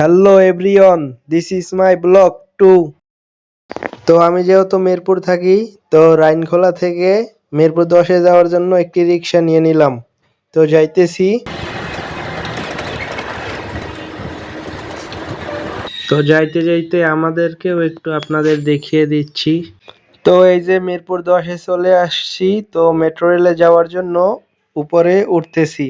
Hello everyone, this is my blog two. তো আমি যেহেতু মিরপুর থাকি, তো রাইনখোলা থেকে মিরপুর 10-এ যাওয়ার জন্য একটি রিক্সা নিয়ে নিলাম। তো যাইতেছি। তো যাইতে যাইতে আমাদেরকেও একটু আপনাদের দেখিয়ে দিচ্ছি। তো এই যে মিরপুর 10-এ চলে আসছি, তো মেট্রো রেলে যাওয়ার জন্য উপরে উঠতেছি।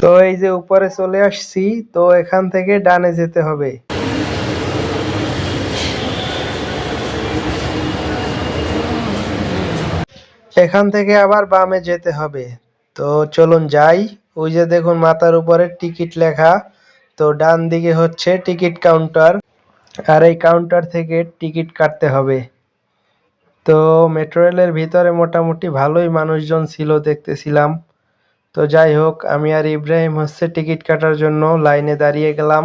তো এই যে উপরে চলে আসছি, তো এখান থেকে ডানে যেতে হবে। এখান থেকে আবার বামে যেতে হবে। তো চলুন যাই। ওই যে দেখুন মাথার উপরে টিকিট লেখা। তো ডান দিকে হচ্ছে টিকিট কাউন্টার, আর এই কাউন্টার থেকে টিকিট কাটতে হবে। তো মেট্রো রেলের ভিতরে মোটামুটি ভালোই মানুষজন ছিল দেখতেছিলাম। তো যাই হোক, আমি আর ইব্রাহিম হচ্ছে টিকিট কাটার জন্য লাইনে দাঁড়িয়ে গেলাম।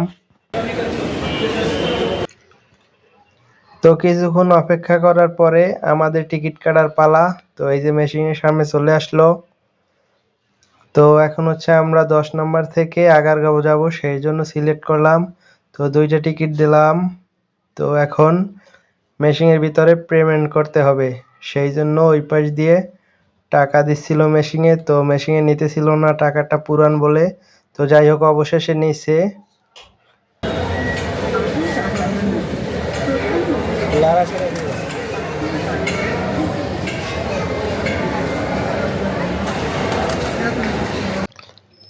তো কিছুক্ষণ অপেক্ষা করার পরে আমাদের টিকিট কাটার পালা। তো এই যে মেশিনের সামনে চলে আসলো। তো এখন হচ্ছে আমরা 10 নম্বর থেকে আগারগাঁও যাব, সেই জন্য সিলেক্ট করলাম। তো 2টা টিকিট দিলাম। তো এখন মেশিনের ভিতরে পেমেন্ট করতে হবে, সেই জন্য ওই পাশ দিয়ে টাকা দিচ্ছিল মেশিনে। তো মেশিনে নিতেছিল না টাকাটা পুরান বলে। তো যাই হোক, অবশেষে নিছে।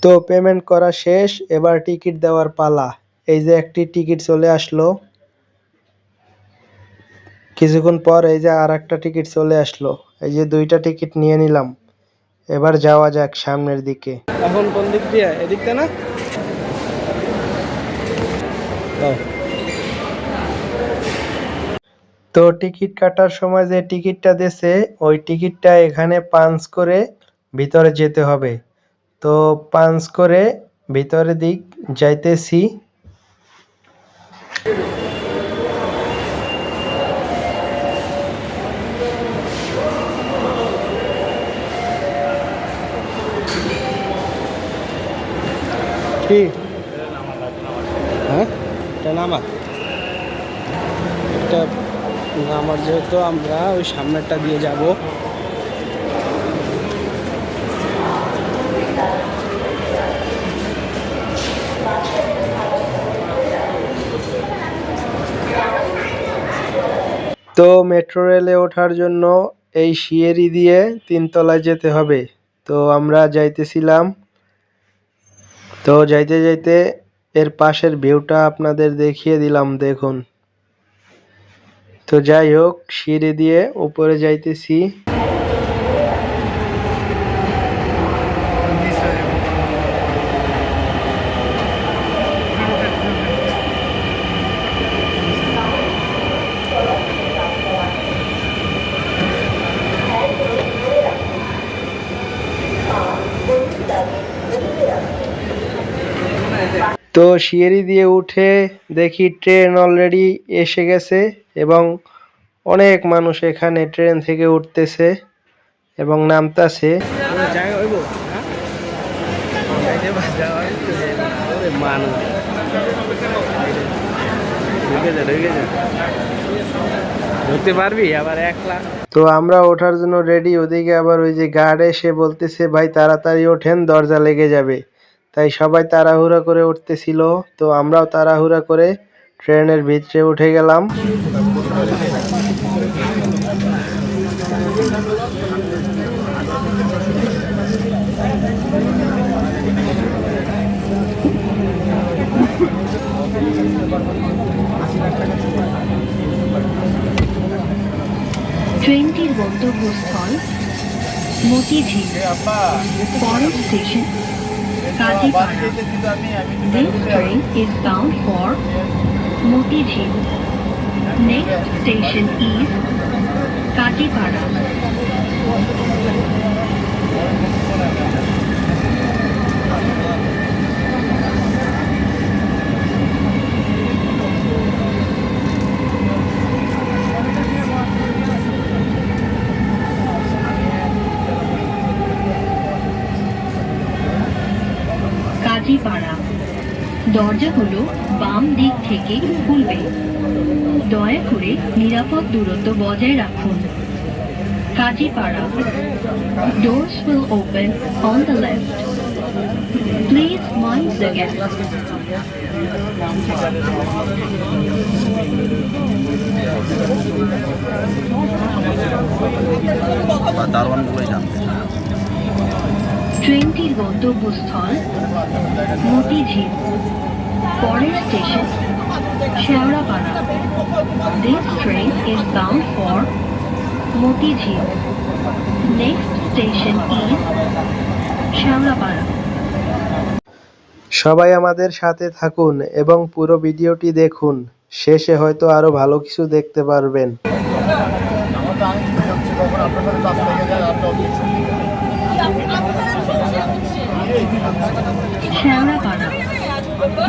তো পেমেন্ট করা শেষ, এবার টিকিট দেওয়ার পালা। এই যে একটি টিকিট চলে আসলো। কিছুক্ষণ পর এই যে আর একটা টিকিট চলে আসলো। এই যে 2টা টিকিট নিয়ে নিলাম। এবার যাওয়া যাক সামনের দিকে। এখন কোন দিক দিয়ে? এদিক দিয়ে না? তো টিকিট কাটার সময় যে টিকিটটা দিয়েছে, ওই টিকিটটা এখানে পাঞ্চ করে ভিতরে যেতে হবে। তো পাঞ্চ করে ভিতরের দিক যাইতেছি। কি হ্যাঁ, এটা নামার, এটা নামার, যেহেতু আমরা ওই সামনেরটা দিয়ে যাব। তো মেট্রো রেলে ওঠার জন্য এই সিঁড়ি দিয়ে 3 তলায় যেতে হবে। তো আমরা যাইতেছিলাম। তো যাইতে যাইতে এর পাশের ভিউটা আপনাদের দেখিয়ে দিলাম, দেখুন। তো যাই হোক, সিঁড়ি দিয়ে উপরে যাইতেছি। তো সিঁড়ি দিয়ে উঠে দেখি ট্রেন অলরেডি এসে গেছে, এবং অনেক মানুষ এখানে ট্রেন থেকে উঠতেছে এবং নামতাছে। ধরতে পারবি আবার একলা। তো আমরা ওঠার জন্য রেডি, ওদিকে আবার ওই যে গার্ড এসে বলতেছে, ভাই তাড়াতাড়ি ওঠেন, দরজা লেগে যাবে। তাই সবাই তাড়াহুড়া করে উঠতেছিল। তো আমরাও তাড়াহুড়া করে ট্রেনের ভিতরে উঠে গেলাম। ট্রেনটির গন্তব্যস্থল মতিঝিল, পরের station Kazipara. This train is bound for Motijheel. Next station is Kajipada. দরজাগুলো বাম দিক থেকে খুলবে। দয়া করে নিরাপদ দূরত্ব বজায় রাখুন। Kazipara, doors will open on the left. Please mind the gap. ট্রেনটির গন্তব্যস্থল মতিঝিল। পরের station Shewrapara. This train is bound for Motijheel. Next station is Shewrapara. সবাই আমাদের সাথে থাকুন এবং পুরো ভিডিওটি দেখুন, শেষে হয়তো আরো ভালো কিছু দেখতে পারবেন। শেওড়াপাড়া,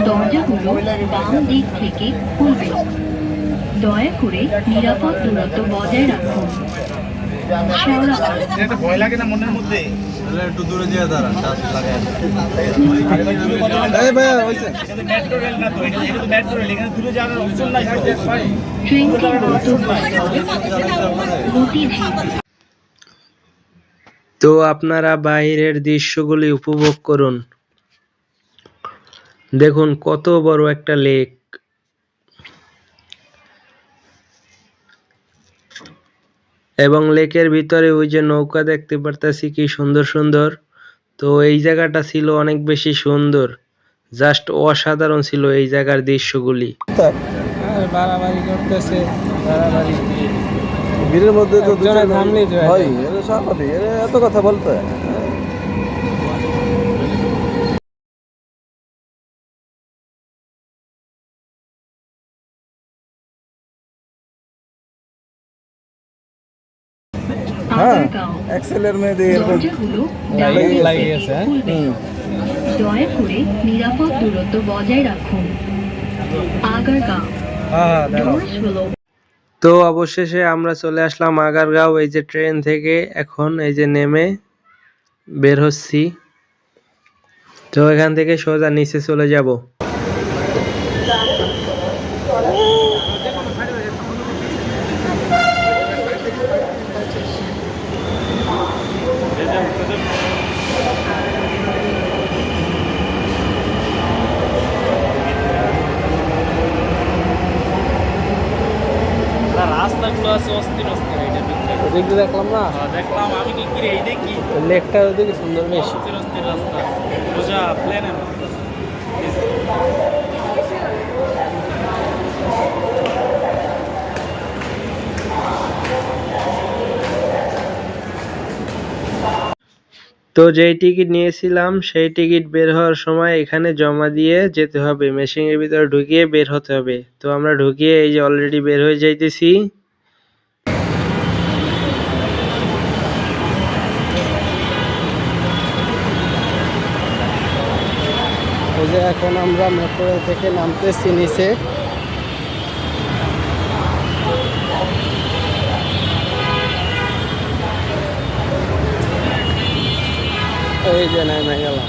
দরজাগুলো বাম দিক থেকে খুলবে। দয়া করে নিরাপদ দূরত্ব বজায় রাখুন। শেওড়াপাড়া, ভয় লাগে না মনের মধ্যে? একটু দূরে যেয়ে দাঁড়া, মেট্রো রেল না তো, এটা তো মেট্রো রেল, এখানে দূরে যাওয়ার অপশন নাই। ট্রেনটির গন্তব্যস্থল মতিঝিল। তো আপনারা বাইরের দৃশ্যগুলি উপভোগ করুন। দেখুন কত বড় একটা লেক। এবং লেকের ভিতরে ওই যে নৌকা দেখতে পারতাছি কি সুন্দর সুন্দর। তো এই জায়গাটা ছিল অনেক বেশি সুন্দর, জাস্ট অসাধারণ ছিল এই জায়গার দৃশ্যগুলি। বাড়াবাড়ি করতেছে, ভিড়ের মধ্যে তো থামলেই তো হয়, এটা স্বাভাবিক, এত কথা বলতে হয়। আগারগাঁও, এক্সেলের মেয়েদের এরকম দরজাগুলো ডান দিক লাগিয়ে থেকে গেছে, হ্যাঁ? খুলবে। দয়া করে নিরাপদ দূরত্ব বজায় রাখুন। Agargaon, doors will open. তো অবশেষে আমরা চলে আসলাম আগারগাঁও। এই যে ট্রেন থেকে এখন এই যে নেমে বের হচ্ছি। তো এখান থেকে সোজা নিচে চলে যাব। রাস্তাগুলো আছে অস্থির অস্থির, এটার ভিতরে দেখতে দেখলাম না, দেখলাম আমি কি কিরে এই দেখি লেকটা ওদিকে সুন্দর বেশি। অস্থির অস্থির রাস্তা আছে, সোজা প্লেনের মতো। তো যেই টিকিট নিয়েছিলাম সেই টিকিট বের হওয়ার সময় এখানে জমা দিয়ে যেতে হবে, মেশিনের ভিতরে ঢুকিয়ে বের হতে হবে। তো আমরা ঢুকিয়ে এই যে অলরেডি বের হয়ে যাইতেছি। এই যে এখন আমরা মেট্রো রেল থেকে নামতেছি নিচে। এই যে নেমে গেলাম।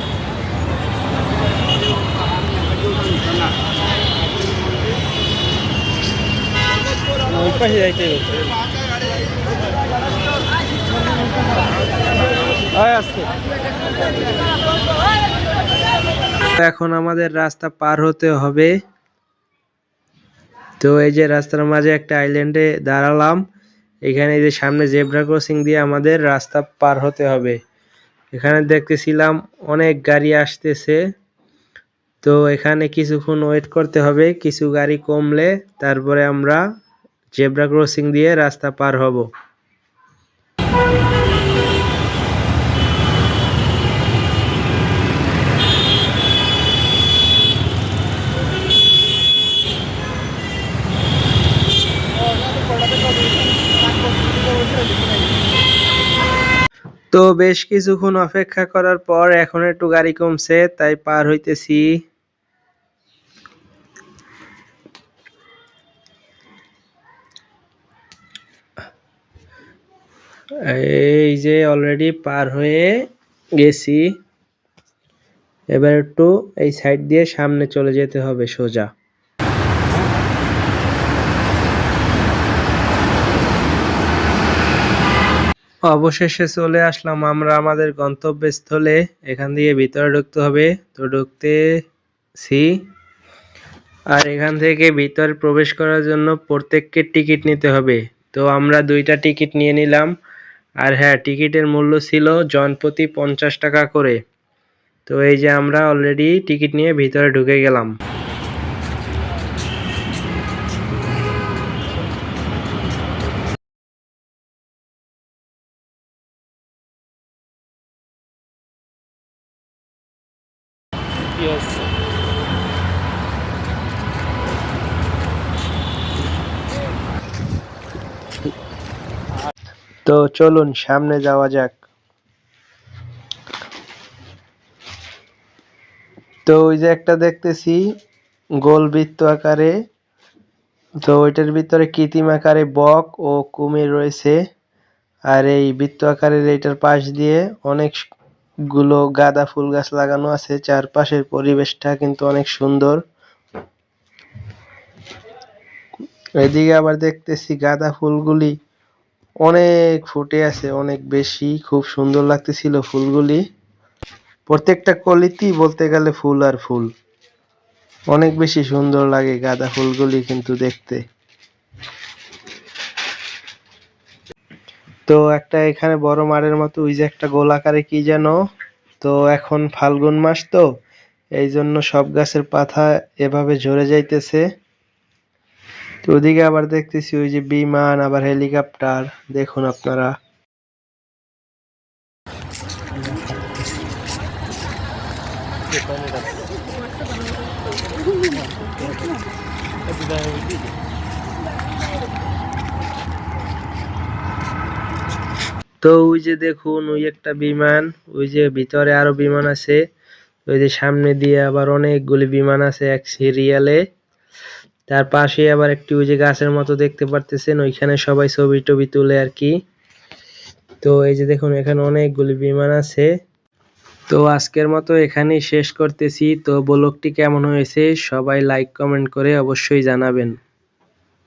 ওই পাশে যাইতে হচ্ছে। এখন আমাদের রাস্তা পার হতে হবে। তো এই যে রাস্তার মাঝে একটা আইল্যান্ডে দাঁড়ালাম। এখানে এই যে সামনে জেব্রা ক্রসিং দিয়ে আমাদের রাস্তা পার হতে হবে। এখানে দেখতেছিলাম অনেক গাড়ি আসতেছে। তো এখানে কিছুক্ষণ ওয়েট করতে হবে, কিছু গাড়ি কমলে তারপরে আমরা জেব্রা ক্রসিং দিয়ে রাস্তা পার হব। তো বেশ কিছুক্ষণ অপেক্ষা করার পর এখন একটু গাড়ি কমছে, তাই পার হইতেছি। এই যে অলরেডি পার হয়ে গেছি। এবার একটু এই সাইড দিয়ে সামনে চলে যেতে হবে সোজা। অবশেষে চলে আসলাম আমরা আমাদের গন্তব্যস্থলে। এখান দিয়ে ভিতরে ঢুকতে হবে, তো ঢুকতেছি। আর এখান থেকে ভিতরে প্রবেশ করার জন্য প্রত্যেককে টিকিট নিতে হবে। তো আমরা 2টা টিকিট নিয়ে নিলাম। আর হ্যাঁ, টিকিটের মূল্য ছিল জনপ্রতি 50 টাকা করে। তো এই যে আমরা অলরেডি টিকিট নিয়ে ভিতরে ঢুকে গেলাম। ইয়েস। তো চলুন সামনে যাওয়া যাক। তো ওই যে একটা দেখতেছি গোল বৃত্ত আকারে, তো ওইটার ভিতরে কৃত্রিম আকারে বক ও কুমির রয়েছে। আর এই বৃত্ত আকারের এইটার পাশ দিয়ে অনেকগুলো গাঁদা ফুল গাছ লাগানো আছে। চারপাশের পরিবেশটা কিন্তু অনেক সুন্দর। এদিকে আবার দেখতেছি গাঁদা ফুলগুলি অনেক ফুটে আছে, অনেক বেশি, খুব সুন্দর লাগতেছিল ফুলগুলি। প্রত্যেকটা কলিতেই বলতে গেলে ফুল আর ফুল, অনেক বেশি সুন্দর লাগে গাঁদা ফুলগুলি কিন্তু দেখতে। তো একটা এখানে বড় মাঠের মতো ওই যে একটা গোলাকারে কি যেন, তো এখন ফাল্গুন মাস, তো এই জন্য সব গাছের পাতা এভাবে ঝরে যাইতেছে। তো ওদিকে আবার দেখতেছি ওই যে বিমান, আবার হেলিকপ্টার, দেখুন আপনারা। তো ওই যে দেখুন ওই একটা বিমান, ওই যে ভিতরে আরো বিমান আছে, ওই যে সামনে দিয়ে আবার অনেকগুলি বিমান আছে এক সিরিয়ালে। তার পাশে আবার একটি ওই যে গাছের মতো দেখতে পারতেছেন, ওইখানে সবাই ছবি টবি তুলে আর কি। তো এই যে দেখুন এখানে অনেকগুলি বিমান আছে। তো আজকের মতো এখানেই শেষ করতেছি। তো ব্লগটি কেমন হয়েছে সবাই লাইক কমেন্ট করে অবশ্যই জানাবেন।